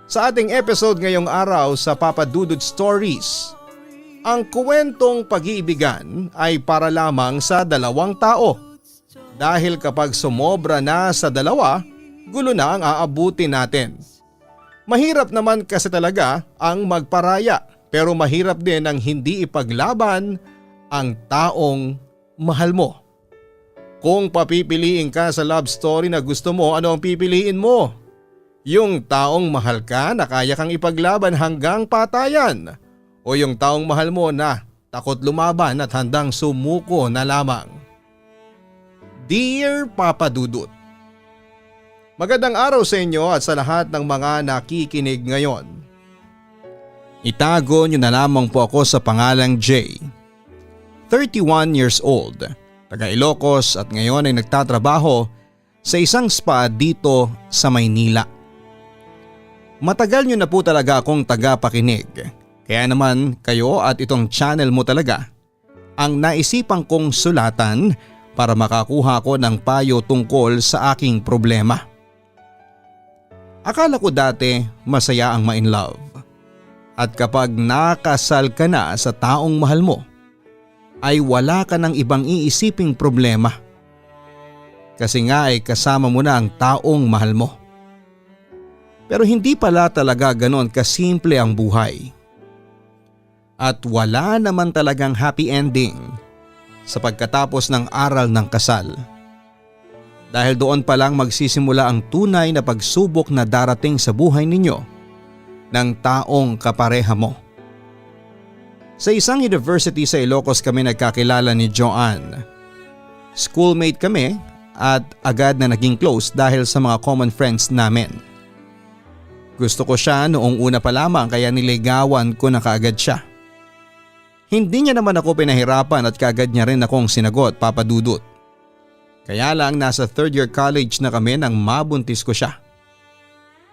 Sa ating episode ngayong araw sa Papa Dudut Stories, ang kwentong pag-iibigan ay para lamang sa dalawang tao. Dahil kapag sumobra na sa dalawa, gulo na ang aabutin natin. Mahirap naman kasi talaga ang magparaya, pero mahirap din ang hindi ipaglaban ang taong mahal mo. Kung papipiliin ka sa love story na gusto mo, ano ang pipiliin mo? Yung taong mahal ka na kaya kang ipaglaban hanggang patayan, o yung taong mahal mo na takot lumaban at handang sumuko na lamang? Dear Papa Dudut, magandang araw sa inyo at sa lahat ng mga nakikinig ngayon. Itago niyo na lamang po ako sa pangalang Jay. 31 years old, taga Ilocos at ngayon ay nagtatrabaho sa isang spa dito sa Maynila. Matagal niyo na po talaga akong tagapakinig, kaya naman kayo at itong channel mo talaga ang naisipan kong sulatan para makakuha ko ng payo tungkol sa aking problema. Akala ko dati masaya ang ma-in love, at kapag nakasal ka na sa taong mahal mo ay wala ka ng ibang iisiping problema. Kasi nga ay kasama mo na ang taong mahal mo. Pero hindi pala talaga ganon kasimple ang buhay. At wala naman talagang happy ending sa pagkatapos ng aral ng kasal. Dahil doon pa lang magsisimula ang tunay na pagsubok na darating sa buhay ninyo ng taong kapareha mo. Sa isang university sa Ilocos kami nagkakilala ni Joanne. Schoolmate kami at agad na naging close dahil sa mga common friends namin. Gusto ko siya noong una pa lamang kaya niligawan ko na kaagad siya. Hindi niya naman ako pinahirapan at kaagad niya rin akong sinagot, Papa Dudut. Kaya lang nasa third year college na kami nang mabuntis ko siya.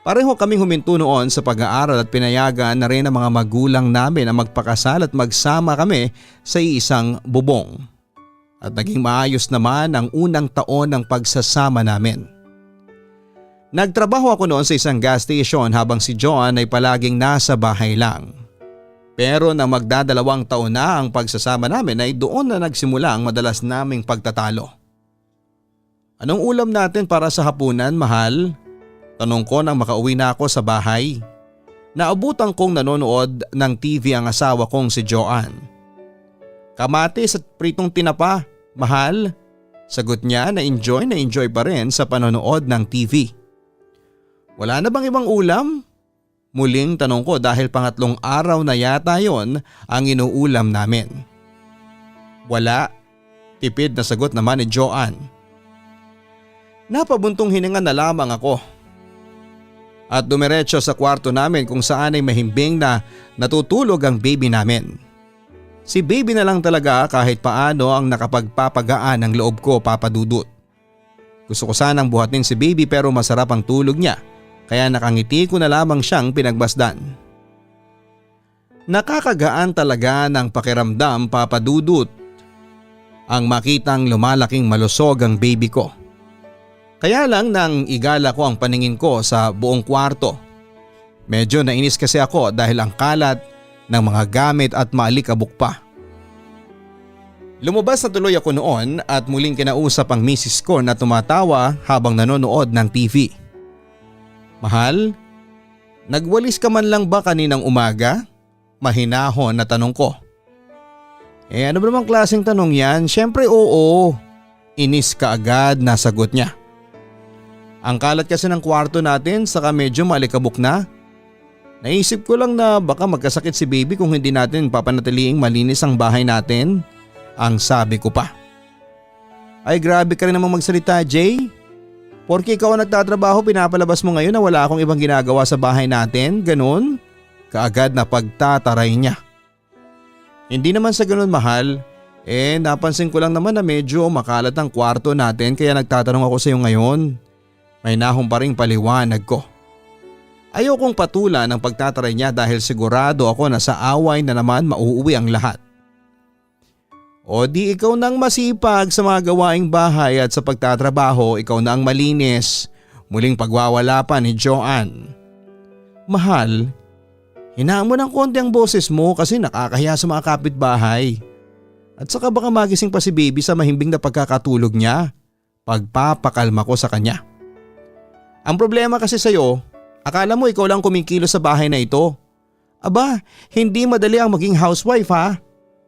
Pareho kaming huminto noon sa pag-aaral at pinayagan na rin ang mga magulang namin na magpakasal at magsama kami sa isang bubong. At naging maayos naman ang unang taon ng pagsasama namin. Nagtrabaho ako noon sa isang gas station habang si John ay palaging nasa bahay lang. Pero nang magdadalawang taon na ang pagsasama namin ay doon na nagsimula ang madalas naming pagtatalo. Anong ulam natin para sa hapunan, mahal? Tanong ko nang makauwi na ako sa bahay. Naabutan kong nanonood ng TV ang asawa kong si Joanne. Kamatis at pritong tinapa, mahal? Sagot niya na enjoy pa rin sa panonood ng TV. Wala na bang ibang ulam? Muling tanong ko dahil pangatlong araw na yata yon ang inuulam namin. Wala, tipid na sagot naman ni Joanne. Napabuntong hininga na lamang ako. At dumiretso sa kwarto namin kung saan ay mahimbing na natutulog ang baby namin. Si baby na lang talaga kahit paano ang nakapagpapagaan ng loob ko, Papa Dudut. Gusto ko sanang buhatin si baby pero masarap ang tulog niya. Kaya nakangiti ko na lamang siyang pinagbasdan. Nakakagaan talaga ng pakiramdam, Papa Dudut, ang makitang lumalaking malusog ang baby ko. Kaya lang nang igala ko ang paningin ko sa buong kwarto. Medyo nainis kasi ako dahil ang kalat ng mga gamit at maalikabok pa. Lumabas na tuloy ako noon at muling kinausap ang misis ko na tumatawa habang nanonood ng TV. Mahal, nagwalis ka man lang ba kaninang umaga? Mahinahon na tanong ko. Ano ba namang klaseng tanong yan? Siyempre oo. Inis ka agad na sagot niya. Ang kalat kasi ng kwarto natin saka medyo malikabok na. Naisip ko lang na baka magkasakit si baby kung hindi natin papanatiliing malinis ang bahay natin. Ang sabi ko pa. Ay grabe ka rin namang magsalita, Jay. Porke ikaw ang nagtatrabaho, pinapalabas mo ngayon na wala akong ibang ginagawa sa bahay natin, ganun? Kaagad na pagtataray niya. Hindi naman sa ganun, mahal. Napansin ko lang naman na medyo makalat ang kwarto natin kaya nagtatanong ako sa iyo ngayon. May nahong pa ring paliwanag ko. Ayokong patulan ang pagtataray niya dahil sigurado ako na sa away na naman mauuwi ang lahat. O di ikaw nang masipag sa mga gawaing bahay at sa pagtatrabaho, ikaw na ang malinis. Muling pagwawala pa ni Joanne. Mahal, hinaan mo ng konti ang boses mo kasi nakakahiya sa mga kapitbahay. At saka baka magising pa si baby sa mahimbing na pagkakatulog niya. Pagpapakalma ko sa kanya. Ang problema kasi sa'yo, akala mo ikaw lang kumikilos sa bahay na ito. Aba, hindi madali ang maging housewife ha.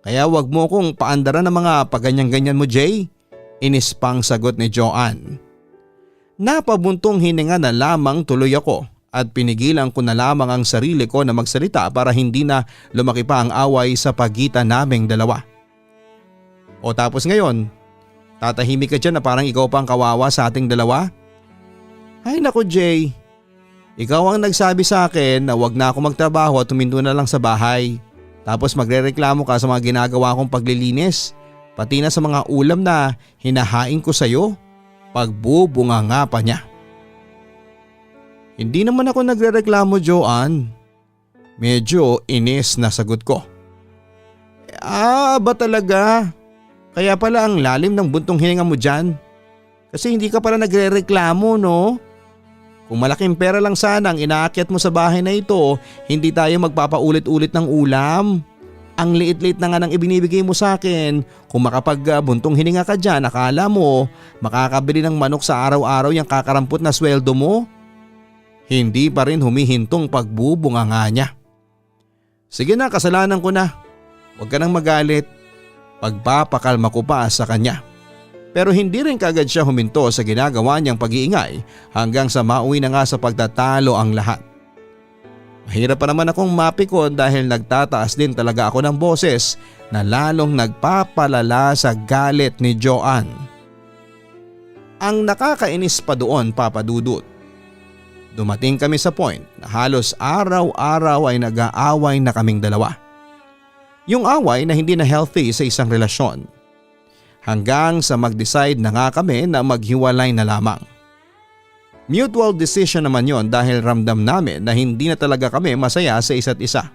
Kaya wag mo kong paandaran ng mga paganyan-ganyan mo, Jay. Inispang sagot ni Joanne. Napabuntong hininga na lamang tuloy ako at pinigilan ko na lamang ang sarili ko na magsalita para hindi na lumaki pa ang away sa pagitan naming dalawa. O tapos ngayon, tatahimik ka dyan na parang ikaw pa ang kawawa sa ating dalawa? Ay naku Jay, ikaw ang nagsabi sa akin na wag na ako magtrabaho at tuminto na lang sa bahay. Tapos magrereklamo ka sa mga ginagawa kong paglilinis, pati na sa mga ulam na hinahain ko sa'yo. Pagbubunga nga pa niya. Hindi naman ako nagrereklamo, Joanne. Medyo inis na sagot ko. Ba talaga? Kaya pala ang lalim ng buntong hininga mo dyan. Kasi hindi ka pala nagrereklamo, no? Kung malaking pera lang sana ang inaakyat mo sa bahay na ito, hindi tayo magpapaulit-ulit ng ulam. Ang liit-liit na nga nang ibinibigay mo sa akin. Kung makapagbuntong hininga ka dyan, akala mo makakabili ng manok sa araw-araw yung kakarampot na sweldo mo? Hindi pa rin humihintong pagbubunga nga niya. Sige na, kasalanan ko na. Huwag ka nang magalit. Pagpapakalma ko pa sa kanya. Pero hindi rin kagad siya huminto sa ginagawa niyang pag-iingay hanggang sa mauwi na nga sa pagtatalo ang lahat. Mahirap pa naman akong mapikon dahil nagtataas din talaga ako ng boses na lalong nagpapalala sa galit ni Joanne. Ang nakakainis pa doon, Papa Dudut. Dumating kami sa point na halos araw-araw ay nag-aaway na kaming dalawa. Yung away na hindi na healthy sa isang relasyon. Hanggang sa mag-decide na nga kami na maghiwalay na lamang. Mutual decision naman yon dahil ramdam namin na hindi na talaga kami masaya sa isa't isa.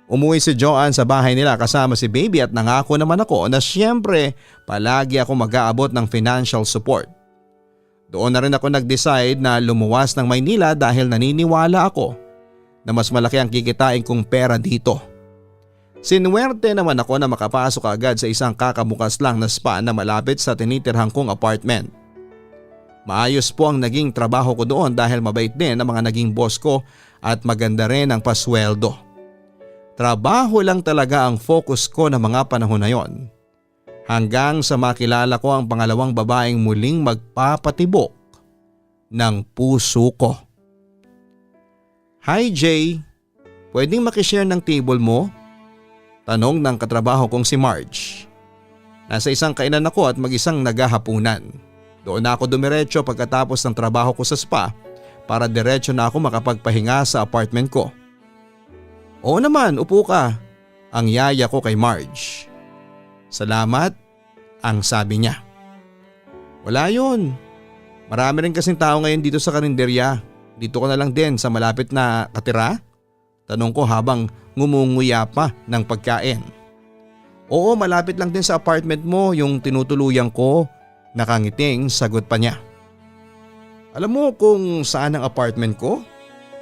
Umuwi si Joanne sa bahay nila kasama si baby at nangako naman ako na siyempre palagi ako mag-aabot ng financial support. Doon na rin ako nag-decide na lumuwas ng Maynila dahil naniniwala ako na mas malaki ang kikitain kong pera dito. Sinuwerte naman ako na makapasok agad sa isang kakabukas lang na spa na malapit sa tinitirhan kong apartment. Maayos po ang naging trabaho ko doon dahil mabait din ang mga naging boss ko at maganda rin ang pasweldo. Trabaho lang talaga ang focus ko na mga panahon na yon. Hanggang sa makilala ko ang pangalawang babaeng muling magpapatibok ng puso ko. Hi Jay, pwedeng makishare ng table mo? Tanong ng katrabaho kong si Marge. Nasa isang kainan ako at mag-isang naghahapunan. Doon na ako dumiretso pagkatapos ng trabaho ko sa spa para diretso na ako makapagpahinga sa apartment ko. Oo naman, upo ka. Ang yaya ko kay Marge. Salamat, ang sabi niya. Wala yun. Marami rin kasing tao ngayon dito sa karinderya. Dito ko na lang din sa malapit na katira? Tanong ko habang ngumunguya pa ng pagkain. Oo, malapit lang din sa apartment mo yung tinutuluyan ko. Nakangiting sagot pa niya. Alam mo kung saan ang apartment ko?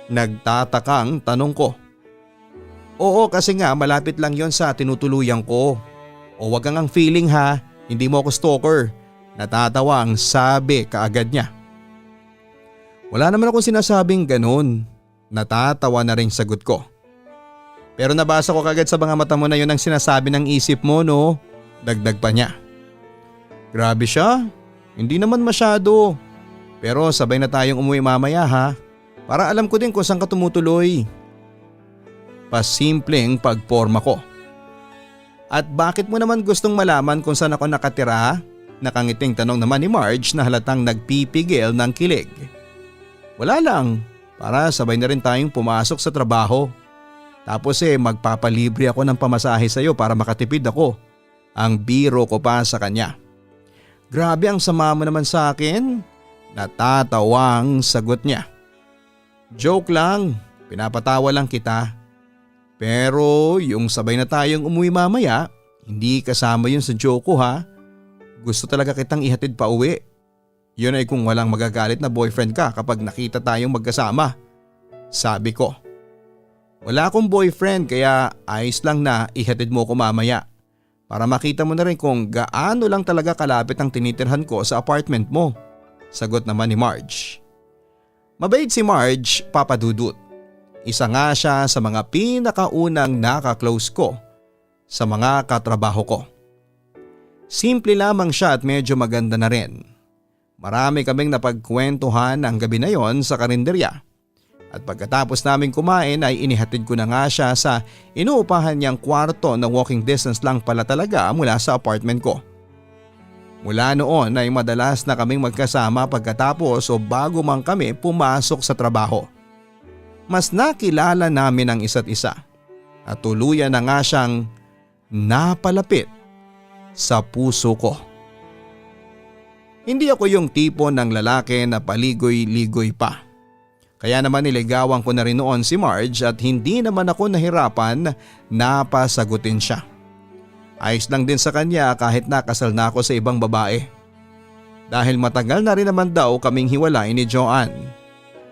Nagtatakang tanong ko. Oo kasi nga malapit lang yon sa tinutuluyan ko. O wag kang ang feeling ha, hindi mo ako stalker. Natatawa ang sabi kaagad niya. Wala naman akong sinasabing ganun. Natatawa na rin sagot ko. Pero nabasa ko kagad sa mga mata mo na yun ang sinasabi ng isip mo no? Dagdag pa niya. Grabe siya, hindi naman masyado. Pero sabay na tayong umuwi mamaya ha. Para alam ko din kung saan ka tumutuloy. Pasimpleng pagporma ko. At bakit mo naman gustong malaman kung saan ako nakatira? Nakangiting tanong naman ni Marge na halatang nagpipigil ng kilig. Wala lang. Para sabay na rin tayong pumasok sa trabaho. Tapos magpapalibre ako ng pamasahe sa iyo para makatipid ako. Ang biro ko pa sa kanya. Grabe ang sama mo naman sa akin. Natatawang sagot niya. Joke lang, pinapatawa lang kita. Pero yung sabay na tayong umuwi mamaya, hindi kasama yun sa joke ko ha. Gusto talaga kitang ihatid pa uwi. Yun ay kung walang magagalit na boyfriend ka kapag nakita tayong magkasama. Sabi ko. Wala akong boyfriend kaya ayos lang na ihatid mo ko mamaya para makita mo na rin kung gaano lang talaga kalapit ang tinitirhan ko sa apartment mo. Sagot naman ni Marge. Mabait si Marge, Papa Dudut. Isa nga siya sa mga pinakaunang nakaklose ko sa mga katrabaho ko. Simple lamang siya at medyo maganda na rin. Marami kaming napagkwentuhan ang gabi na yon sa karinderya. At pagkatapos namin kumain ay inihatid ko na nga siya sa inuupahan niyang kwarto na walking distance lang pala talaga mula sa apartment ko. Mula noon ay madalas na kaming magkasama pagkatapos o bago man kami pumasok sa trabaho. Mas nakilala namin ang isa't isa at tuluyan na nga siyang napalapit sa puso ko. Hindi ako yung tipo ng lalaki na paligoy-ligoy pa. Kaya naman niligawan ko na rin noon si Marge at hindi naman ako nahirapan na pasagutin siya. Ayos lang din sa kanya kahit nakasal na ako sa ibang babae. Dahil matagal na rin naman daw kaming hiwalay ni Joanne.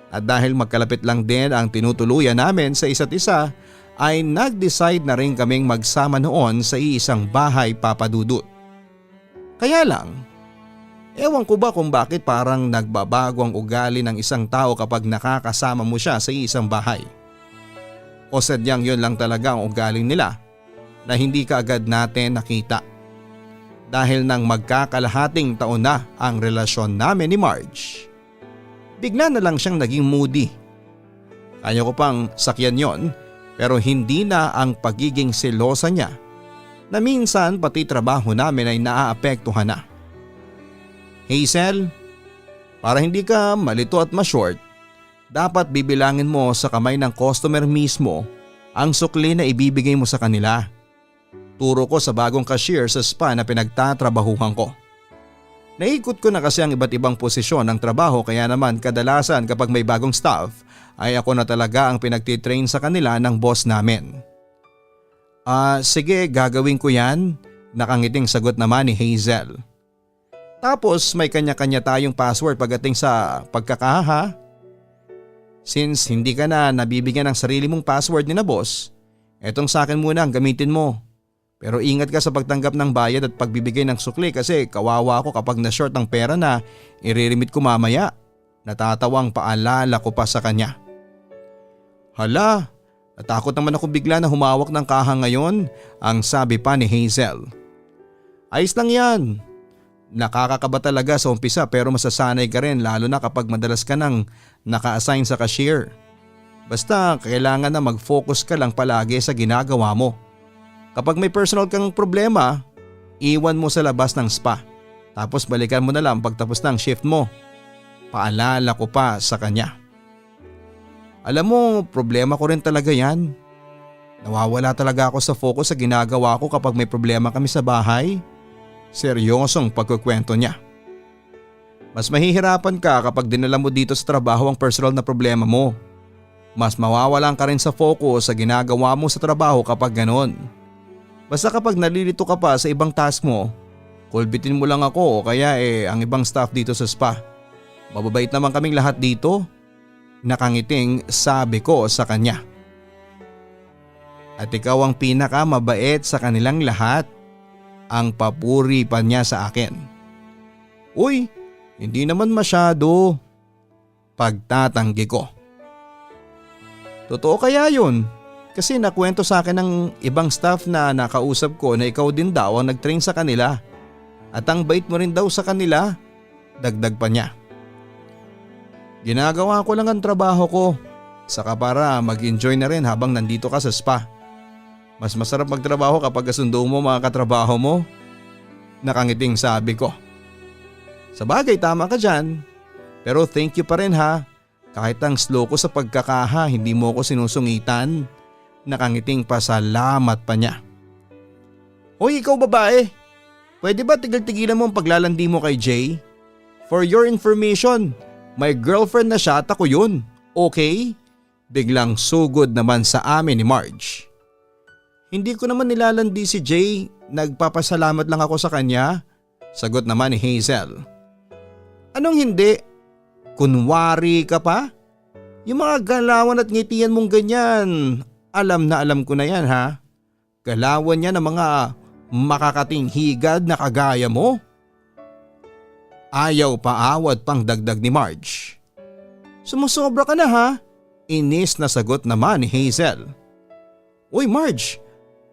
At dahil magkalapit lang din ang tinutuluyan namin sa isa't isa ay nag-decide na rin kaming magsama noon sa iisang bahay, Papa Dudut. Kaya lang, ewan ko ba kung bakit parang nagbabago ang ugali ng isang tao kapag nakakasama mo siya sa isang bahay. O sadyang yun lang talaga ang ugali nila na hindi ka agad natin nakita. Dahil nang magkakalahating taon na ang relasyon namin ni Marge, bigla na lang siyang naging moody. Kaya ko pang sakyan yon pero hindi na ang pagiging selosa niya na minsan pati trabaho namin ay naaapektuhan na. Hazel, para hindi ka malito at ma-short, dapat bibilangin mo sa kamay ng customer mismo ang sukli na ibibigay mo sa kanila. Turo ko sa bagong cashier sa spa na pinagtatrabahuhan ko. Naikot ko na kasi ang iba't ibang posisyon ng trabaho kaya naman kadalasan kapag may bagong staff ay ako na talaga ang pinagtitrain sa kanila ng boss namin. Sige, gagawin ko yan, nakangiting sagot naman ni Hazel. Tapos may kanya-kanya tayong password pagdating sa pagkakaha. Since hindi ka na nabibigyan ng sarili mong password ni na boss, etong sa akin muna ang gamitin mo. Pero ingat ka sa pagtanggap ng bayad at pagbibigay ng sukli kasi kawawa ako kapag na-short ang pera na iririmit ko mamaya. Natatawang paalala ko pa sa kanya. Hala, natakot naman ako bigla na humawak ng kaha ngayon, ang sabi pa ni Hazel. Ayos lang yan. Nakakakaba talaga sa umpisa pero masasanay ka rin lalo na kapag madalas ka nang naka-assign sa cashier. Basta kailangan na mag-focus ka lang palagi sa ginagawa mo. Kapag may personal kang problema, iwan mo sa labas ng spa. Tapos balikan mo na lang pagtapos ng shift mo. Paalala ko pa sa kanya. Alam mo, problema ko rin talaga yan. Nawawala talaga ako sa focus sa ginagawa ko kapag may problema kami sa bahay. Seryosong pagkukwento niya. Mas mahihirapan ka kapag dinala mo dito sa trabaho ang personal na problema mo. Mas mawawalan ka rin sa focus sa ginagawa mo sa trabaho kapag ganon. Basta kapag nalilito ka pa sa ibang task mo, kulbitin mo lang ako o kaya ang ibang staff dito sa spa. Mababait naman kaming lahat dito. Nakangiting sabi ko sa kanya. At ikaw ang pinaka mabait sa kanilang lahat. Ang papuri pa niya sa akin. Uy, hindi naman masyado. Pagtatanggi ko. Totoo kaya yun? Kasi nakwento sa akin ng ibang staff na nakausap ko na ikaw din daw ang nag-train sa kanila. At ang bait mo rin daw sa kanila. Dagdag pa niya. Ginagawa ko lang ang trabaho ko. Saka para mag-enjoy na rin habang nandito ka sa spa. Mas masarap magtrabaho kapag kasundo mo mga katrabaho mo. Nakangiting sabi ko. Sabagay, tama ka dyan. Pero thank you pa rin ha. Kahit ang slow ko sa pagkakaha, hindi mo ko sinusungitan. Nakangiting pasalamat pa niya. Hoy, ikaw babae. Pwede ba tigil-tigilan mo ang paglalandi mo kay Jay? For your information, my girlfriend na siya at ako yun. Okay? Biglang sugod naman sa amin ni Marge. Hindi ko naman nilalandi si Jay, nagpapasalamat lang ako sa kanya. Sagot naman ni Hazel. Anong hindi? Kunwari ka pa? Yung mga galawan at ngitian mong ganyan, alam na alam ko na yan ha. Galawan yan ng mga makakating higad na kagaya mo. Ayaw paawat pang dagdag ni Marge. Sumusobra ka na ha? Inis na sagot naman ni Hazel. Uy Marge,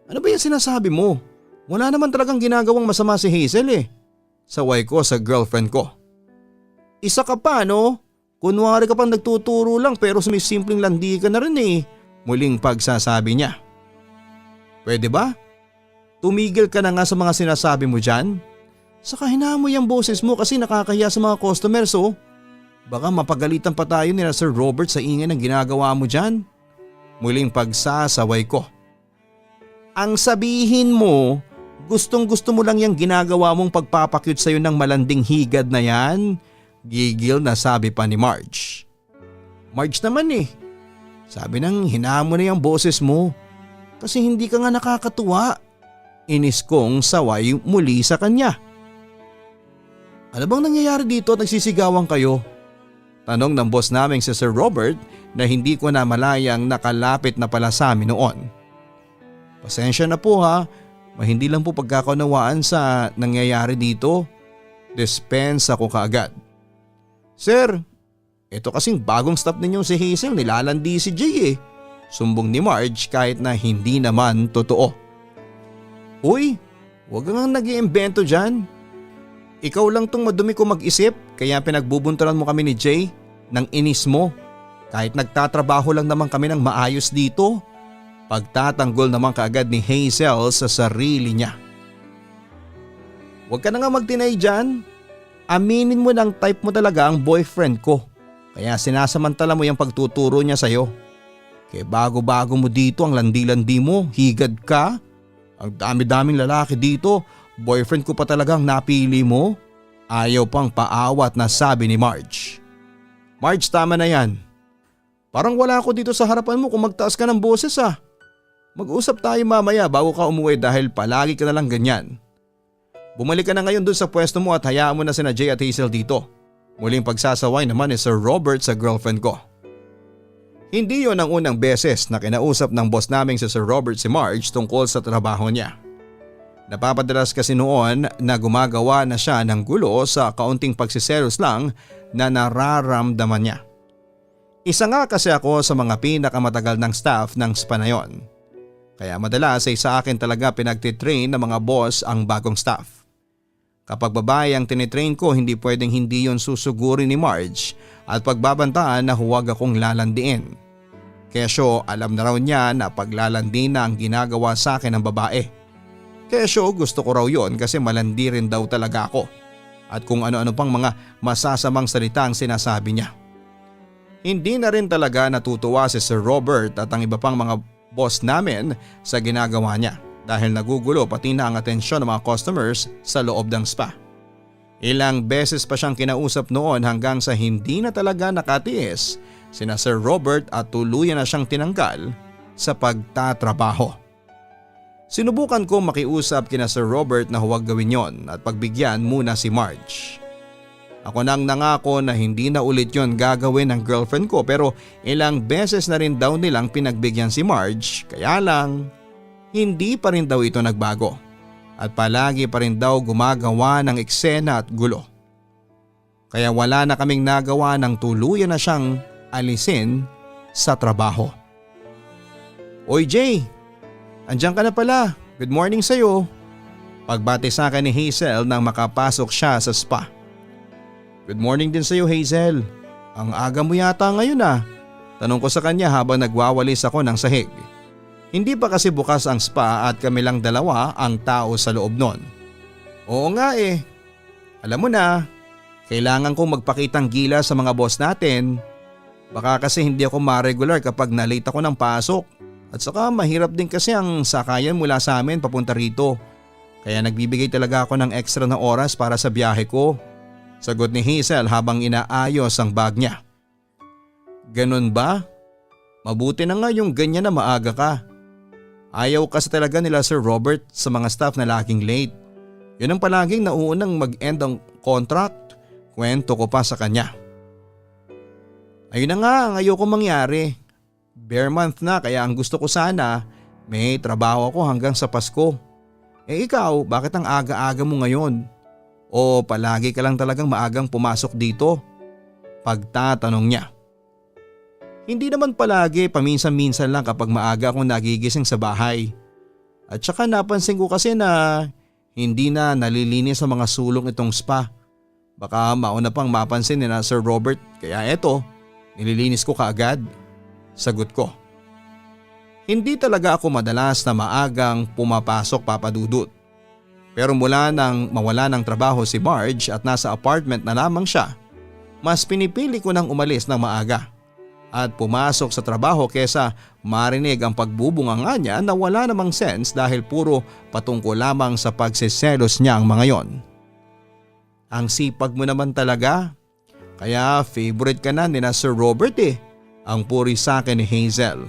ano ba yung sinasabi mo? Wala naman talagang ginagawang masama si Hazel eh. Saway ko sa girlfriend ko. Isa ka pa no? Kunwari ka pang nagtuturo lang pero sumisimpleng landi ka na rin eh. Muling pagsasabi niya. Pwede ba? Tumigil ka na nga sa mga sinasabi mo dyan. Saka hinaan mo yung boses mo kasi nakakahiya sa mga customers oh. Baka mapagalitan pa tayo nila Sir Robert sa ingay ng ginagawa mo dyan. Muling pagsasaway ko. Ang sabihin mo, gustong gusto mo lang yung ginagawa mong pagpapakyut sa'yo ng malanding higad na yan? Gigil na sabi pa ni Marge. Marge naman eh. Sabi nang hinaan mo na yung boses mo. Kasi hindi ka nga nakakatuwa. Inis kong saway muli sa kanya. Ano bang nangyayari dito at nagsisigawan kayo? Tanong ng boss naming si Sir Robert na hindi ko na malayang nakalapit na pala sa amin noon. Pasensya na po ha, hindi lang po pagkakaunawaan sa nangyayari dito. Dispensa ko kaagad. Sir, ito kasing bagong staff ninyong si Hazel nilalandi si Jay eh. Sumbong ni Marge kahit na hindi naman totoo. Uy, huwag kang nag-iimbento dyan. Ikaw lang tong madumi ko mag-isip kaya pinagbubunturan mo kami ni Jay ng inis mo. Kahit nagtatrabaho lang naman kami ng maayos dito. Pagtatanggol naman kaagad ni Hazel sa sarili niya. Huwag ka na nga magtinay dyan. Aminin mo ng type mo talaga ang boyfriend ko. Kaya sinasamantala mo yung pagtuturo niya sa'yo. Kaya bago-bago mo dito ang landi-landi mo, higad ka. Ang dami-daming lalaki dito, boyfriend ko pa talagang napili mo. Ayaw pang paawat na sabi ni Marge. Marge, tama na yan. Parang wala ako dito sa harapan mo kung magtaas ka ng boses ah. Mag-usap tayo mamaya bago ka umuwi dahil palagi ka na lang ganyan. Bumalik ka na ngayon dun sa pwesto mo at hayaan mo na sina Jay at Hazel dito. Muling pagsasaway naman ni Sir Robert sa girlfriend ko. Hindi yon ang unang beses na kinausap ng boss naming si Sir Robert si Marge tungkol sa trabaho niya. Napapadalas kasi noon na gumagawa na siya ng gulo sa kaunting pagsiselos lang na nararamdaman niya. Isa nga kasi ako sa mga pinakamatagal ng staff ng spa na yon. Kaya madalas ay sa akin talaga pinagtitrain ng mga boss ang bagong staff. Kapag babae ang tinitrain ko, hindi pwedeng hindi yon susugurin ni Marge at pagbabantaan na huwag akong lalandiin. Kesyo alam na raw niya na paglalandi na ang ginagawa sa akin ng babae. Kesyo gusto ko raw yon kasi malandi rin daw talaga ako. At kung ano-ano pang mga masasamang salita ang sinasabi niya. Hindi na rin talaga natutuwa si Sir Robert at ang iba pang mga boss namin sa ginagawa niya. Dahil nagugulo pati na ang atensyon ng mga customers sa loob ng spa. Ilang beses pa siyang kinausap noon hanggang sa hindi na talaga nakatiis sina Sir Robert at tuluyan na siyang tinanggal sa pagtatrabaho. Sinubukan ko makiusap kina Sir Robert na huwag gawin yon at pagbigyan muna si Marge. Ako nang nangako na hindi na ulit yon gagawin ng girlfriend ko pero ilang beses na rin daw nilang pinagbigyan si Marge kaya lang hindi pa rin daw ito nagbago at palagi pa rin daw gumagawa ng eksena at gulo. Kaya wala na kaming nagawa ng tuluyan na siyang alisin sa trabaho. Oy Jay, andiyan ka na pala. Good morning sa'yo. Pagbati sa akin ni Hazel nang makapasok siya sa spa. Good morning din sa'yo Hazel. Ang aga mo yata ngayon ah. Tanong ko sa kanya habang nagwawalis ako ng sahig. Hindi pa kasi bukas ang spa at kami lang dalawa ang tao sa loob nun. Oo nga eh. Alam mo na, kailangan kong magpakitang gila sa mga boss natin. Baka kasi hindi ako ma-regular kapag na-late ako ng pasok. At saka mahirap din kasi ang sakayan mula sa amin papunta rito. Kaya nagbibigay talaga ako ng extra na oras para sa biyahe ko. Sagot ni Hazel habang inaayos ang bag niya. Ganun ba? Mabuti na nga yung ganyan na maaga ka. Ayaw kasi talaga nila Sir Robert sa mga staff na laging late. Yun ang palaging nauunang mag-end ang contract. Kwento ko pa sa kanya. Ayun na nga ang ayoko mangyari. Bare month na kaya ang gusto ko sana may trabaho ako hanggang sa Pasko. Ikaw, bakit ang aga-aga mo ngayon? O palagi ka lang talagang maagang pumasok dito? Pagtatanong niya. Hindi naman palagi, paminsan-minsan lang kapag maaga akong nagigising sa bahay. At saka napansin ko kasi na hindi na nalilinis ang mga sulong itong spa. Baka mauna pang mapansin ni na Sir Robert kaya eto, nililinis ko kaagad. Sagot ko. Hindi talaga ako madalas na maagang pumapasok, Papa Dudut. Pero mula nang mawala ng trabaho si Marge at nasa apartment na lamang siya, mas pinipili ko nang umalis ng maaga at pumasok sa trabaho kesa marinig ang pagbubunganga niya na wala namang sense dahil puro patungkol lamang sa pagseselos niya ang mga yon. Ang sipag mo naman talaga. Kaya favorite ka na ni na Sir Robert ang puri sa akin ni Hazel.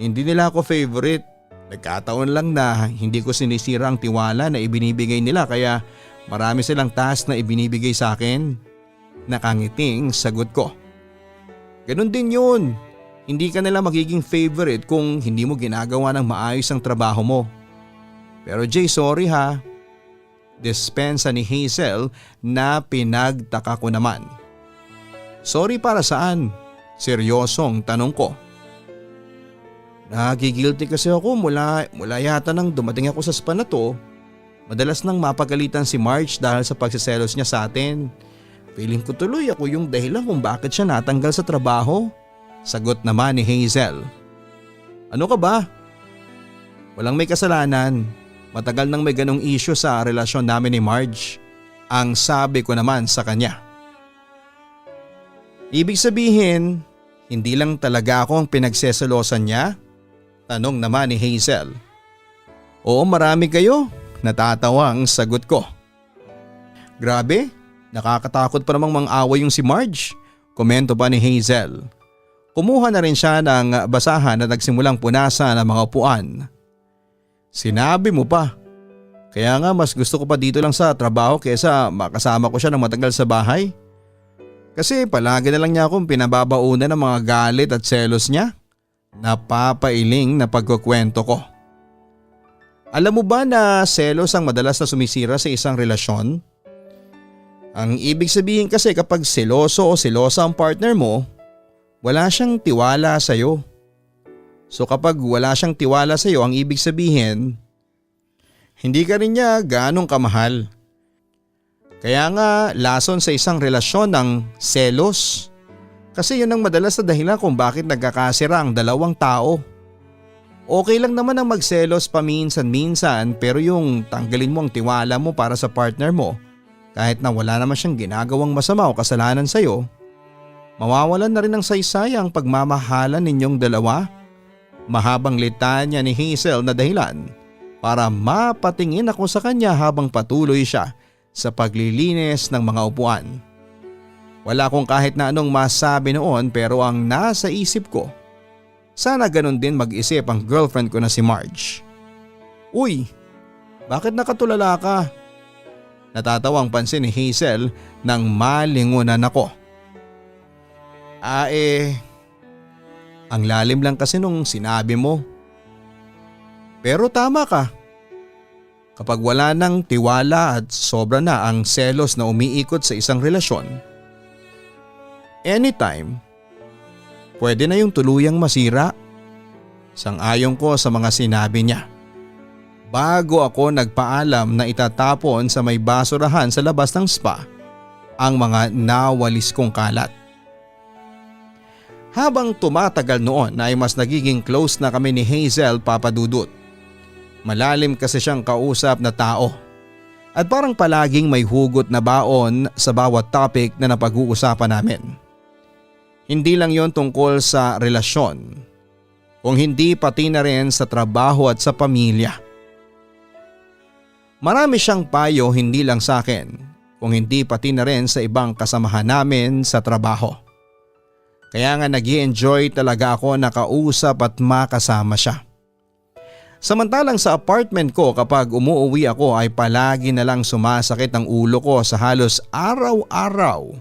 Hindi nila ako favorite. Nagkataon lang na hindi ko sinisira ang tiwala na ibinibigay nila kaya marami silang task na ibinibigay sa akin. Nakangiting sagot ko. Ganon din yun. Hindi ka nila magiging favorite kung hindi mo ginagawa ng maayos ang trabaho mo. Pero Jay, sorry ha. Dispensa ni Hazel na pinagtaka ko naman. Sorry para saan? Seryosong tanong ko. Nagigilty kasi ako mula yata nang dumating ako sa spa na to. Madalas nang mapagalitan si Marge dahil sa pagsiselos niya sa atin. Feeling ko tuloy ako yung dahilan kung bakit siya natanggal sa trabaho. Sagot naman ni Hazel. Ano ka ba? Walang may kasalanan. Matagal nang may ganong issue sa relasyon namin ni Marge. Ang sabi ko naman sa kanya. Ibig sabihin, hindi lang talaga ako ang pinagseselosan niya? Tanong naman ni Hazel. Oo, marami kayo. Natatawa ang sagot ko. Grabe, nakakatakot pa namang mang-away yung si Marge. Komento pa ni Hazel. Kumuha na rin siya ng basahan na nagsimulang punasan ang mga upuan. Sinabi mo pa. Kaya nga mas gusto ko pa dito lang sa trabaho kaysa makasama ko siya ng matagal sa bahay. Kasi palagi na lang niya akong pinababaunan ng mga galit at selos niya. Napapailing na pagkukwento ko. Alam mo ba na selos ang madalas na sumisira sa isang relasyon? Ang ibig sabihin kasi kapag seloso o selosa ang partner mo, wala siyang tiwala sa iyo. So kapag wala siyang tiwala sa iyo, ang ibig sabihin, hindi ka rin niya ganong kamahal. Kaya nga lason sa isang relasyon ng selos. Kasi yun ang madalas na dahilan kung bakit nagkakasira ang dalawang tao. Okay lang naman ang magselos paminsan-minsan pero yung tanggalin mo ang tiwala mo para sa partner mo kahit na wala naman siyang ginagawang masama o kasalanan sa'yo, mawawalan na rin ng saysay ang pagmamahalan ninyong dalawa. Mahabang litanya ni Hazel na dahilan para mapatingin ako sa kanya habang patuloy siya sa paglilinis ng mga upuan. Wala akong kahit na anong masabi noon pero ang nasa isip ko, sana ganun din mag-isip ang girlfriend ko na si Marge. Uy, bakit nakatulala ka? Natatawang pansin ni Hazel nang malingunan ako. Ang lalim lang kasi nung sinabi mo. Pero tama ka. Kapag wala nang tiwala at sobra na ang selos na umiikot sa isang relasyon, anytime, pwede na yung tuluyang masira. Sang-ayon ko sa mga sinabi niya. Bago ako nagpaalam na itatapon sa may basurahan sa labas ng spa ang mga nawalis kong kalat. Habang tumatagal noon ay mas nagiging close na kami ni Hazel, Papa Dudut. Malalim kasi siyang kausap na tao at parang palaging may hugot na baon sa bawat topic na napag-uusapan namin. Hindi lang yon tungkol sa relasyon, kung hindi pati na rin sa trabaho at sa pamilya. Marami siyang payo hindi lang sa akin, kung hindi pati na rin sa ibang kasamahan namin sa trabaho. Kaya nga nag-i-enjoy talaga ako na kausap at makasama siya. Samantalang sa apartment ko kapag umuuwi ako ay palagi na lang sumasakit ang ulo ko sa halos araw-araw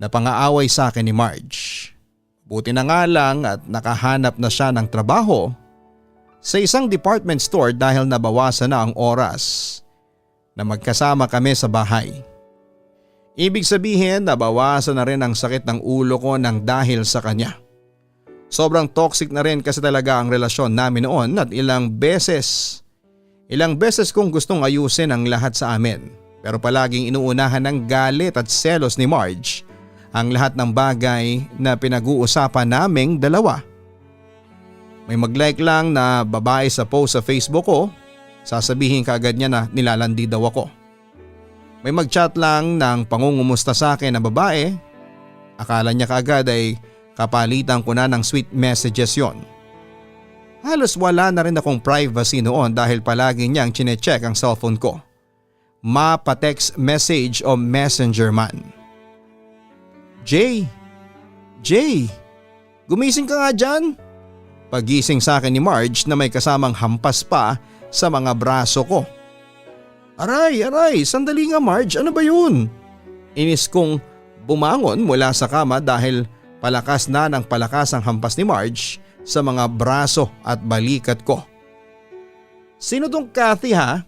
na pang-aaway sa akin ni Marge. Buti na nga lang at nakahanap na siya ng trabaho sa isang department store dahil nabawasan na ang oras na magkasama kami sa bahay. Ibig sabihin nabawasan na rin ang sakit ng ulo ko nang dahil sa kanya. Sobrang toxic na rin kasi talaga ang relasyon namin noon at ilang beses kong gustong ayusin ang lahat sa amin. Pero palaging inuunahan ng galit at selos ni Marge ang lahat ng bagay na pinag-uusapan naming dalawa. May mag-like lang na babae sa post sa Facebook ko, sasabihin kaagad niya na nilalandi daw ako. May mag-chat lang ng pangungumusta sa akin na babae, akala niya kaagad ay kapalitan ko na ng sweet messages yon. Halos wala na rin akong privacy noon dahil palagi niyang chinecheck ang cellphone ko. Mapa-text message o messenger man. Jay, gumising ka nga dyan. Pagising sa akin ni Marge na may kasamang hampas pa sa mga braso ko. Aray, sandali nga Marge, ano ba yun? Inis kong bumangon mula sa kama dahil palakas na ng palakas ang hampas ni Marge sa mga braso at balikat ko. Sino tong Kathy ha?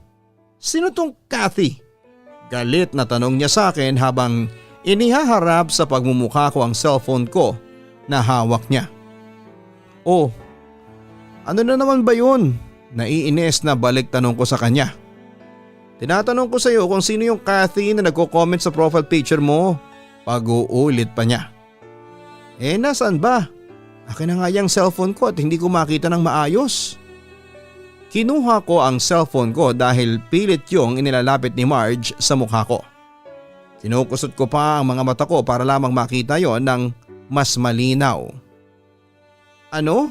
Sino tong Kathy? Galit na tanong niya sa akin habang inihaharap sa pagmumukha ko ang cellphone ko na hawak niya. Oh, ano na naman ba yun? Naiinis na balik tanong ko sa kanya. Tinatanong ko sa iyo kung sino yung Kathy na nagko-comment sa profile picture mo. Pag-uulit pa niya. Nasaan ba? Akin na nga yung cellphone ko at hindi ko makita ng maayos. Kinuha ko ang cellphone ko dahil pilit yung inilalapit ni Marge sa mukha ko. Kinukusot ko pa ang mga mata ko para lamang makita yon ng mas malinaw. Ano?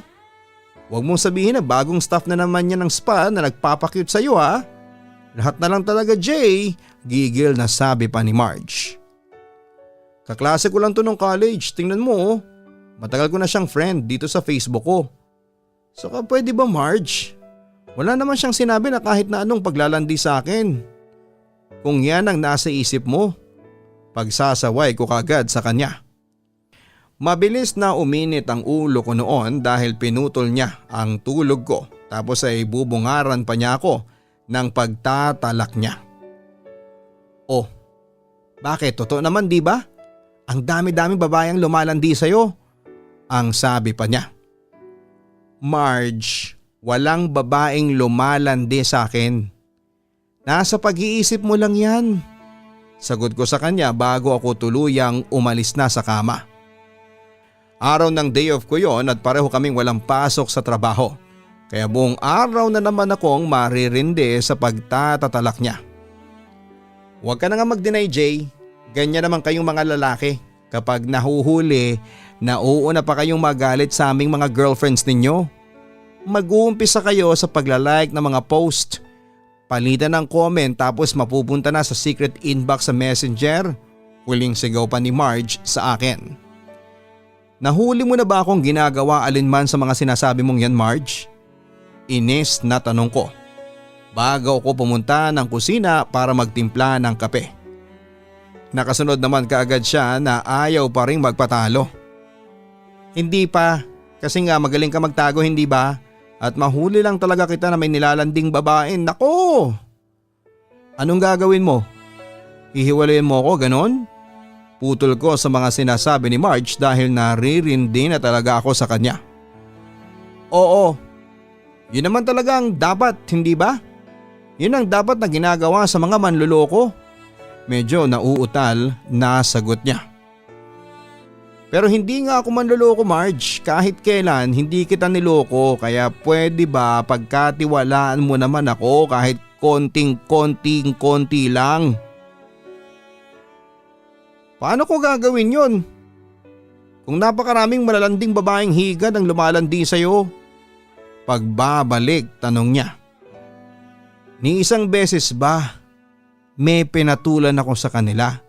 Huwag mong sabihin na bagong staff na naman yan ng spa na nagpapakyut sa iyo ha? Lahat na lang talaga Jay, gigil na sabi pa ni Marge. Kaklase ko lang to nung college, tingnan mo oh. Matagal ko na siyang friend dito sa Facebook ko. Saka pwede ba Marge? Wala naman siyang sinabi na kahit na anong paglalandi sa akin. Kung yan ang nasa isip mo, pagsasaway ko kagad sa kanya. Mabilis na uminit ang ulo ko noon dahil pinutol niya ang tulog ko tapos ay bubungaran pa niya ako ng pagtatalak niya. Oh, bakit? Totoo naman di ba? Ang dami-daming babayang lumalandi sa'yo. Ang sabi pa niya. Marge, walang babaeng lumalandi sa akin. Nasa pag-iisip mo lang yan. Sagot ko sa kanya bago ako tuluyang umalis na sa kama. Araw ng day off ko yon at pareho kaming walang pasok sa trabaho. Kaya buong araw na naman akong maririndi sa pagtatatalak niya. Huwag ka na nga mag-deny Jay. Ganyan naman kayong mga lalaki. Kapag nahuhuli, nauuna pa kayong magalit sa aming mga girlfriends ninyo. Mag-uumpisa kayo sa paglalike ng mga post. Palitan ng comment tapos mapupunta na sa secret inbox sa messenger. Huling sigaw pa ni Marge sa akin. Nahuli mo na ba akong ginagawa alinman sa mga sinasabi mong yan Marge? Inis na tanong ko. Bago ako pumunta ng kusina para magtimpla ng kape. Nakasunod naman kaagad siya na ayaw pa ring magpatalo. Hindi pa, kasi nga magaling ka magtago hindi ba? At mahuli lang talaga kita na may nilalanding babae. Nako! Anong gagawin mo? Hihiwalayin mo ako ganon? Putol ko sa mga sinasabi ni Marge dahil naririndi na talaga ako sa kanya. Oo, yun naman talaga ang dapat hindi ba? Yun ang dapat na ginagawa sa mga manluloko. Medyo nauutal na sagot niya. Pero hindi nga ako manloloko Marge, kahit kailan hindi kita niloko kaya pwede ba pagkatiwalaan mo naman ako kahit konti lang. Paano ko gagawin yun? Kung napakaraming malalanding babaeng higad ang lumalandi sa'yo. Pagbabalik tanong niya. Ni isang beses ba? May pinatulan ako sa kanila.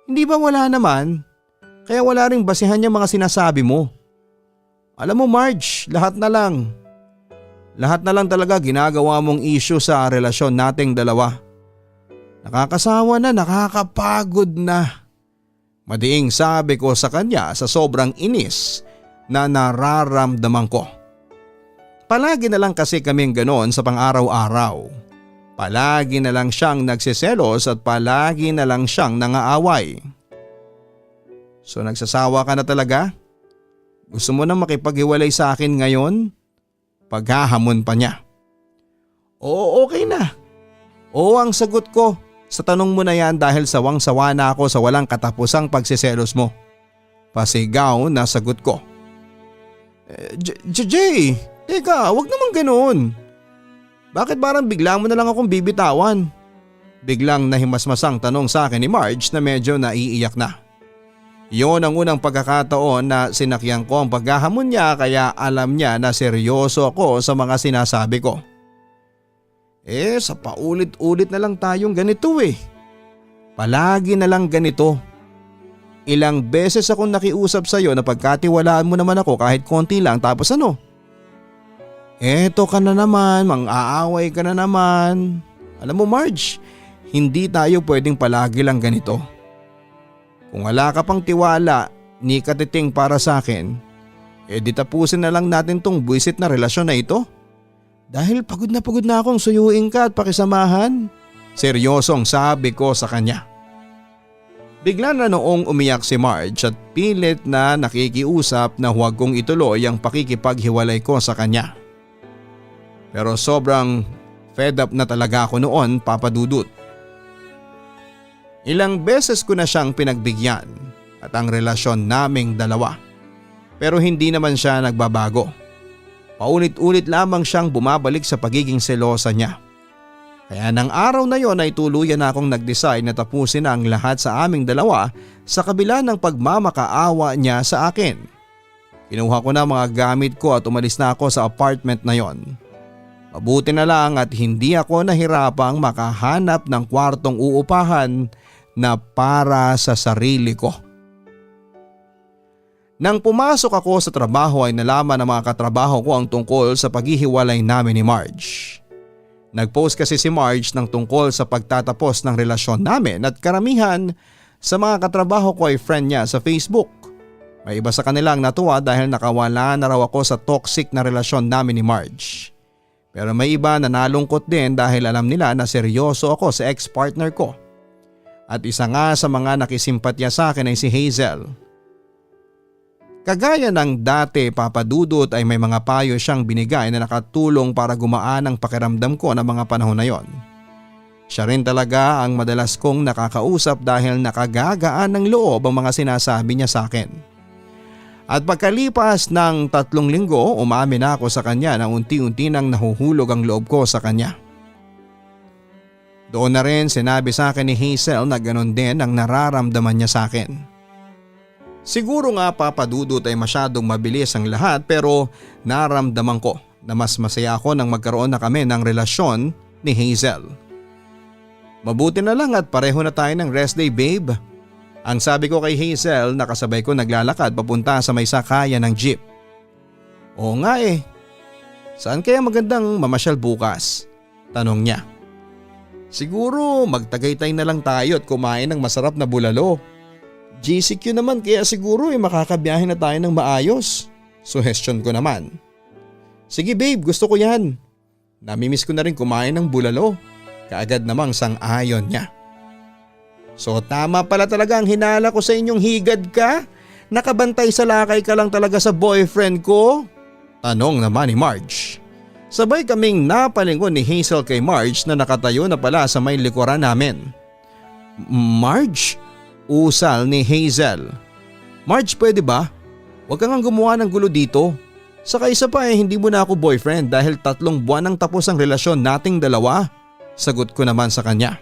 Hindi ba wala naman? Kaya wala ring basihan yung mga sinasabi mo. Alam mo Marge, lahat na lang talaga ginagawa mong issue sa relasyon nating dalawa. Nakakasawa na, nakakapagod na. Madiing sabi ko sa kanya sa sobrang inis na nararamdaman ko. Palagi na lang kasi kaming ganoon sa pang-araw-araw. Palagi na lang siyang nagsiselos at palagi na lang siyang nangaaway. So nagsasawa ka na talaga? Gusto mo na makipaghiwalay sa akin ngayon? Paghahamon pa niya. Oo, okay na. Oo ang sagot ko sa tanong mo na yan dahil sawang-sawa na ako sa walang katapusang pagsiselos mo. Pasigaw na sagot ko. Jay, teka, wag naman ganoon. Bakit parang bigla mo na lang akong bibitawan? Biglang nahimasmasang tanong sa akin ni Marge na medyo naiiyak na. Yon ang unang pagkakataon na sinakyan ko ang paghahamon niya kaya alam niya na seryoso ako sa mga sinasabi ko. Sa paulit-ulit na lang tayong ganito eh. Palagi na lang ganito. Ilang beses akong nakiusap sa iyo na pagkatiwalaan mo naman ako kahit konti lang tapos ano? Eto ka na naman, mang-aaway ka na naman. Alam mo Marge, hindi tayo pwedeng palagi lang ganito. Kung wala ka pang tiwala ni katiting para sa akin, di tapusin na lang natin tong buwisit na relasyon na ito. Dahil pagod na akong suyuin ka at pakisamahan. Seryosong sabi ko sa kanya. Bigla na noong umiyak si Marge at pilit na nakikiusap na huwag kong ituloy ang pakikipaghiwalay ko sa kanya. Pero sobrang fed up na talaga ako noon, Papa Dudut. Ilang beses ko na siyang pinagbigyan at ang relasyon naming dalawa. Pero hindi naman siya nagbabago. Paulit-ulit lamang siyang bumabalik sa pagiging selosa niya. Kaya nang araw na yon ay tuluyan na akong nag-decide na tapusin na ang lahat sa aming dalawa sa kabila ng pagmamakaawa niya sa akin. Kinuha ko na mga gamit ko at umalis na ako sa apartment na yon. Mabuti na lang at hindi ako nahirapang makahanap ng kwartong uupahan na para sa sarili ko. Nang pumasok ako sa trabaho ay nalaman ng mga katrabaho ko ang tungkol sa paghihiwalay namin ni Marge. Nag-post kasi si Marge ng tungkol sa pagtatapos ng relasyon namin at karamihan sa mga katrabaho ko ay friend niya sa Facebook. May iba sa kanilang natuwa dahil nakawala na raw ako sa toxic na relasyon namin ni Marge. Pero may iba na nalungkot din dahil alam nila na seryoso ako sa ex-partner ko. At isa nga sa mga nakisimpatya sa akin ay si Hazel. Kagaya ng dati Papa Dudut ay may mga payo siyang binigay na nakatulong para gumaan ang pakiramdam ko ng mga panahon na yon. Siya rin talaga ang madalas kong nakakausap dahil nakagagaan ng loob ang mga sinasabi niya sa akin. At pagkalipas ng 3 linggo umamin ako sa kanya na unti-unti nang nahuhulog ang loob ko sa kanya. Doon na rin sinabi sa akin ni Hazel na ganoon din ang nararamdaman niya sa akin. Siguro nga Papa Dudut ay masyadong mabilis ang lahat pero naramdaman ko na mas masaya ako nang magkaroon na kami ng relasyon ni Hazel. Mabuti na lang at pareho na tayo ng rest day babe. Ang sabi ko kay Hazel na kasabay ko naglalakad papunta sa may sakayan ng jeep. Oo nga eh. Saan kaya magandang mamasyal bukas? Tanong niya. Siguro magtagaytay na lang tayo at kumain ng masarap na bulalo. GCQ naman kaya siguro makakabiyahe na tayo ng maayos. Suggestion ko naman. Sige babe, gusto ko yan. Namimiss ko na rin kumain ng bulalo. Kaagad namang sang-ayon niya. So tama pala talaga ang hinala ko sa inyong higad ka? Nakabantay sa lakay ka lang talaga sa boyfriend ko? Tanong naman ni Marge. Sabay kaming napalingon ni Hazel kay Marge na nakatayo na pala sa may likuran namin. Marge? Usal ni Hazel. Marge, pwede ba? Huwag kang gumawa ng gulo dito. Saka isa pa hindi mo na ako boyfriend dahil 3 buwan nang tapos ang relasyon nating dalawa. Sagot ko naman sa kanya.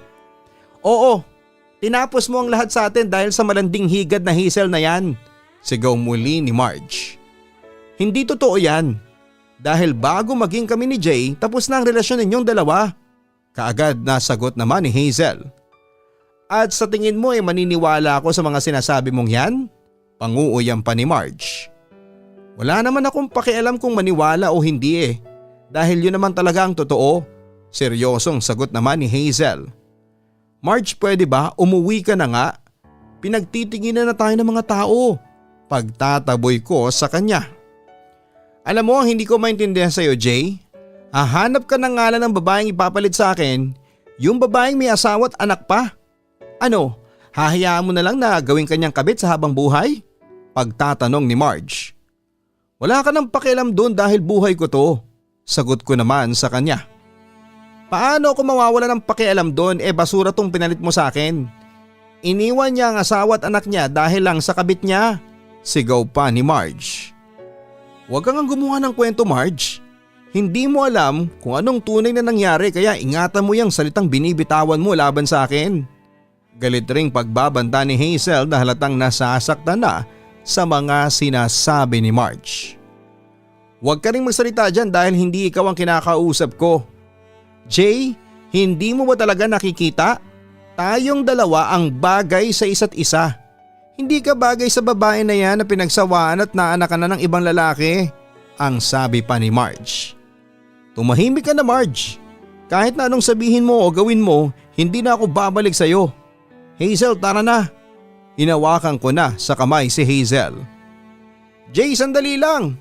Oo, tinapos mo ang lahat sa atin dahil sa malanding higad na Hazel na yan. Sigaw muli ni Marge. Hindi totoo yan. Dahil bago maging kami ni Jay, tapos na ang relasyon ninyong dalawa. Kaagad na sagot naman ni Hazel. At sa tingin mo maniniwala ako sa mga sinasabi mong yan? Panguuyam pa ni Marge. Wala naman akong pakialam kung maniwala o hindi dahil yun naman talaga ang totoo. Seryosong sagot naman ni Hazel. Marge, pwede ba umuwi ka na nga? Pinagtitinginan na tayo ng mga tao. Pagtataboy ko sa kanya. Alam mo, hindi ko maintindihan sa'yo, Jay. Hahanap ka ng ngalan ng babaeng ipapalit sa akin, yung babaeng may asawa at anak pa. Ano, hahayaan mo na lang na gawing kanyang kabit sa habang buhay? Pagtatanong ni Marge. Wala ka nang pakialam doon dahil buhay ko to. Sagot ko naman sa kanya. Paano ako mawawala ng pakialam doon basura tong pinalit mo sa akin? Iniwan niya ang asawa at anak niya dahil lang sa kabit niya. Sigaw pa ni Marge. Huwag kang gumawa ng kwento, Marge. Hindi mo alam kung anong tunay na nangyari kaya ingatan mo yung salitang binibitawan mo laban sa akin. Galit ring pagbabanta ni Hazel na halatang nasasaktan na sa mga sinasabi ni Marge. Huwag ka ring magsalita dyan dahil hindi ikaw ang kinakausap ko. Jay, hindi mo ba talaga nakikita? Tayong dalawa ang bagay sa isa't isa. Hindi ka bagay sa babae na yan na pinagsawaan at naanakan na ng ibang lalaki. Ang sabi pa ni Marge. Tumahimik ka na, Marge. Kahit na anong sabihin mo o gawin mo, hindi na ako babalik sa'yo. Hazel, tara na. Hinawakan ko na sa kamay si Hazel. Jay, sandali lang.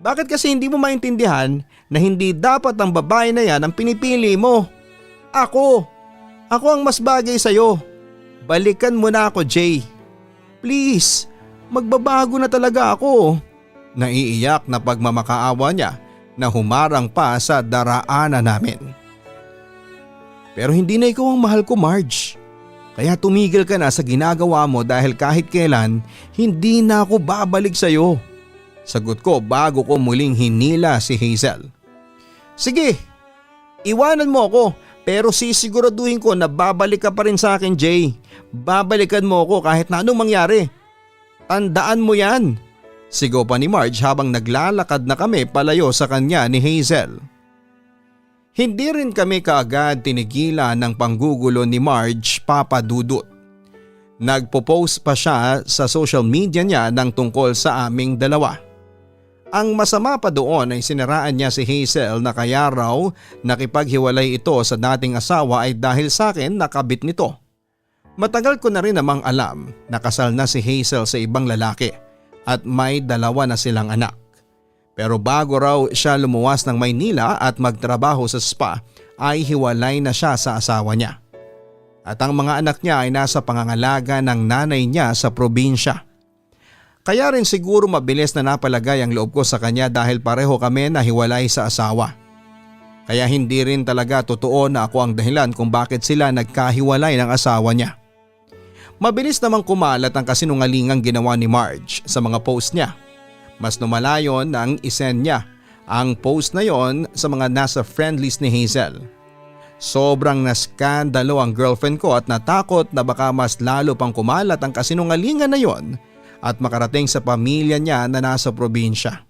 Bakit kasi hindi mo maintindihan na hindi dapat ang babae na yan ang pinipili mo? Ako ang mas bagay sa'yo. Balikan mo na ako, Jay. Please, magbabago na talaga ako. Naiiyak na pagmamakaawa niya na humarang pa sa daraanan namin. Pero hindi na ikaw ang mahal ko, Marge. Kaya tumigil ka na sa ginagawa mo dahil kahit kailan hindi na ako babalik sa'yo. Sagot ko bago ko muling hinila si Hazel. Sige, iwanan mo ako pero sisiguraduhin ko na babalik ka pa rin sa akin, Jay. Babalikan mo ako kahit na anong mangyari. Tandaan mo yan. Sigaw pa ni Marge habang naglalakad na kami palayo sa kanya ni Hazel. Hindi rin kami kaagad tinigilan ng panggugulo ni Marge, Papa Dudut. Nagpo-post pa siya sa social media niya ng tungkol sa aming dalawa. Ang masama pa doon ay siniraan niya si Hazel na kaya raw nakipaghiwalay ito sa dating asawa ay dahil sa akin nakabit nito. Matagal ko na rin namang alam na kasal na si Hazel sa ibang lalaki at may dalawa na silang anak. Pero bago raw siya lumuwas ng Maynila at magtrabaho sa spa ay hiwalay na siya sa asawa niya. At ang mga anak niya ay nasa pangangalaga ng nanay niya sa probinsya. Kaya rin siguro mabilis na napalagay ang loob ko sa kanya dahil pareho kami nahiwalay sa asawa. Kaya hindi rin talaga totoo na ako ang dahilan kung bakit sila nagkahiwalay ng asawa niya. Mabilis namang kumalat ang kasinungalingang ginawa ni Marge sa mga post niya. Mas lumalayon nang isend niya ang post na yon sa mga nasa friend list ni Hazel. Sobrang naskandalo ang girlfriend ko at natakot na baka mas lalo pang kumalat ang kasinungalingan na yon at makarating sa pamilya niya na nasa probinsya.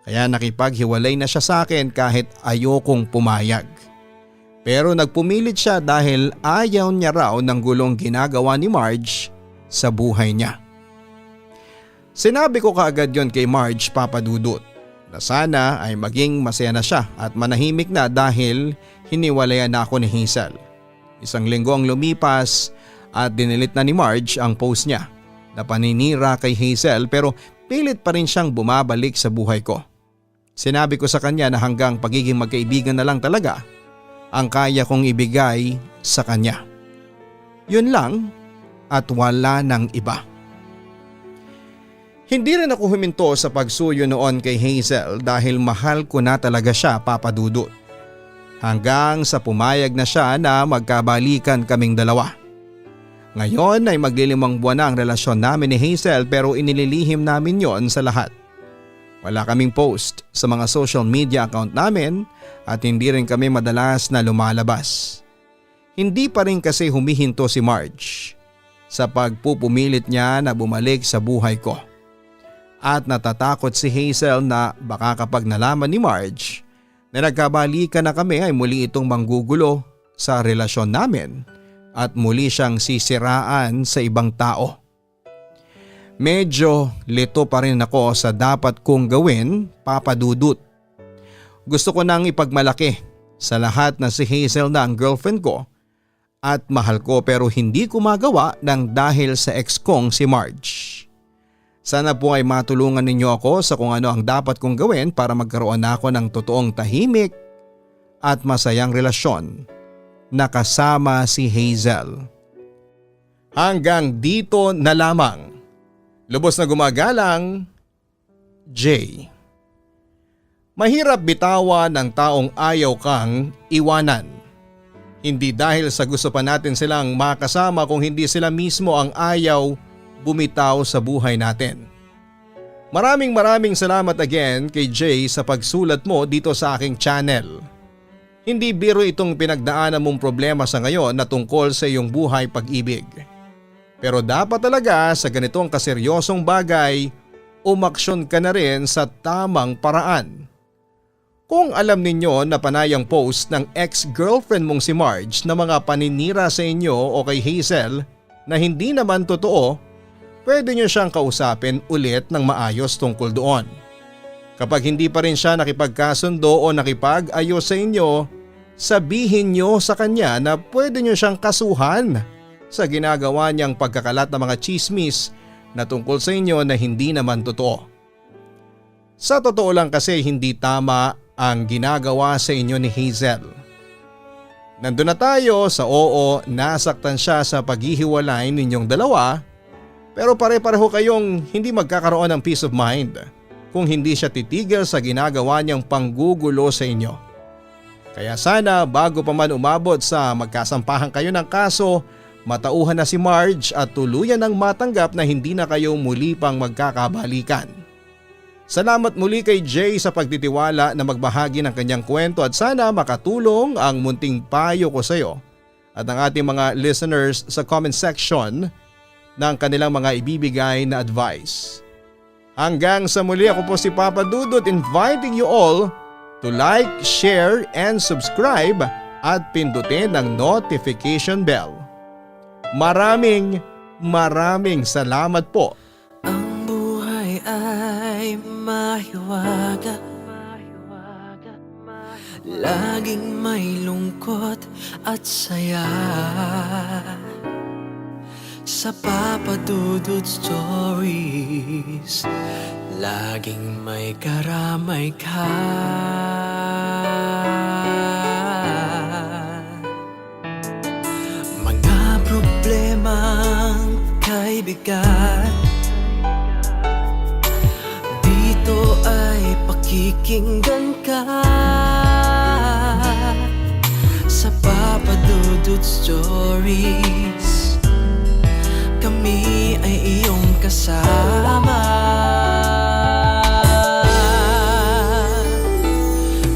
Kaya nakipaghiwalay na siya sa akin kahit ayokong pumayag. Pero nagpumilit siya dahil ayaw niya raw ng gulong ginagawa ni Marge sa buhay niya. Sinabi ko kaagad yon kay Marge, Papa Dudut, na sana ay maging masaya na siya at manahimik na dahil hiniwalayan na ako ni Hazel. Isang linggo ang lumipas at dinilit na ni Marge ang post niya na paninira kay Hazel pero pilit pa rin siyang bumabalik sa buhay ko. Sinabi ko sa kanya na hanggang pagiging magkaibigan na lang talaga ang kaya kong ibigay sa kanya. Yun lang at wala nang iba. Hindi rin ako huminto sa pagsuyo noon kay Hazel dahil mahal ko na talaga siya, Papa Dudut. Hanggang sa pumayag na siya na magkabalikan kaming dalawa. Ngayon ay maglilimang buwan na ang relasyon namin ni Hazel pero inililihim namin yon sa lahat. Wala kaming post sa mga social media account namin at hindi rin kami madalas na lumalabas. Hindi pa rin kasi humihinto si Marge sa pagpupumilit niya na bumalik sa buhay ko. At natatakot si Hazel na baka kapag nalaman ni Marge na nagkabalikan na kami ay muli itong manggugulo sa relasyon namin at muli siyang sisiraan sa ibang tao. Medyo lito pa rin ako sa dapat kong gawin, Papa Dudut. Gusto ko nang ipagmalaki sa lahat na si Hazel na ang girlfriend ko at mahal ko pero hindi ko magawa ng dahil sa ex kong si Marge. Sana po ay matulungan ninyo ako sa kung ano ang dapat kong gawin para magkaroon ako ng totoong tahimik at masayang relasyon na kasama si Hazel. Hanggang dito na lamang. Lubos na gumagalang, Jay. Mahirap bitawan ng taong ayaw kang iwanan. Hindi dahil sa gusto pa natin silang makasama kung hindi sila mismo ang ayaw bumitaw sa buhay natin. Maraming salamat again kay Jay sa pagsulat mo dito sa aking channel. Hindi biro itong pinagdaanan mong problema sa ngayon na tungkol sa iyong buhay pag-ibig. Pero dapat talaga sa ganitong kaseryosong bagay, umaksyon ka na rin sa tamang paraan. Kung alam ninyo na panay ang post ng ex-girlfriend mong si Marge na mga paninira sa inyo o kay Hazel na hindi naman totoo, pwede nyo siyang kausapin ulit ng maayos tungkol doon. Kapag hindi pa rin siya nakipagkasundo o nakipag-ayos sa inyo, sabihin nyo sa kanya na pwede nyo siyang kasuhan sa ginagawa niyang pagkakalat ng mga chismis na tungkol sa inyo na hindi naman totoo. Sa totoo lang kasi hindi tama ang ginagawa sa inyo ni Hazel. Nandun na tayo sa oo, nasaktan siya sa paghihiwalay ninyong dalawa, pero pare-pareho kayong hindi magkakaroon ng peace of mind kung hindi siya titigil sa ginagawa niyang panggugulo sa inyo. Kaya sana bago pa man umabot sa magkasampahan kayo ng kaso, matauhan na si Marge at tuluyan ng matanggap na hindi na kayo muli pang magkakabalikan. Salamat muli kay Jay sa pagtitiwala na magbahagi ng kanyang kwento at sana makatulong ang munting payo ko sa iyo at ang ating mga listeners sa comment section ng kanilang mga ibibigay na advice. Hanggang sa muli, ako po si Papa Dudut, inviting you all to like, share and subscribe at pindutin ang notification bell. Maraming salamat po. Ang buhay ay mahiwaga, laging may lungkot at saya. Sa Papa Dudut Stories, laging may karamay ka. Problemang kaibigan, dito ay pakikinggan ka. Sa Papa Dudut Stories, kami ay iyong kasama.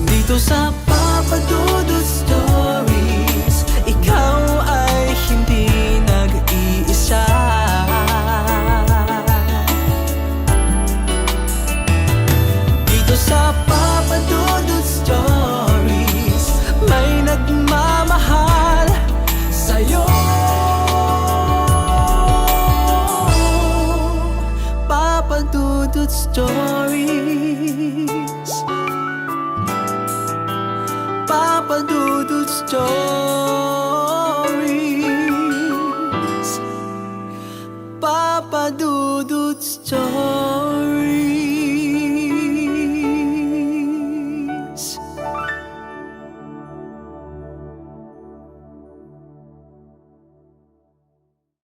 Dito sa Papa Dudut Stories, ikaw ay hindi nag-iisa. Dito sa Papa Dudut Stories, may nagmamahal sa'yo. Papa Dudut Stories, Papa Dudut Stories, Papa Dudut Stories.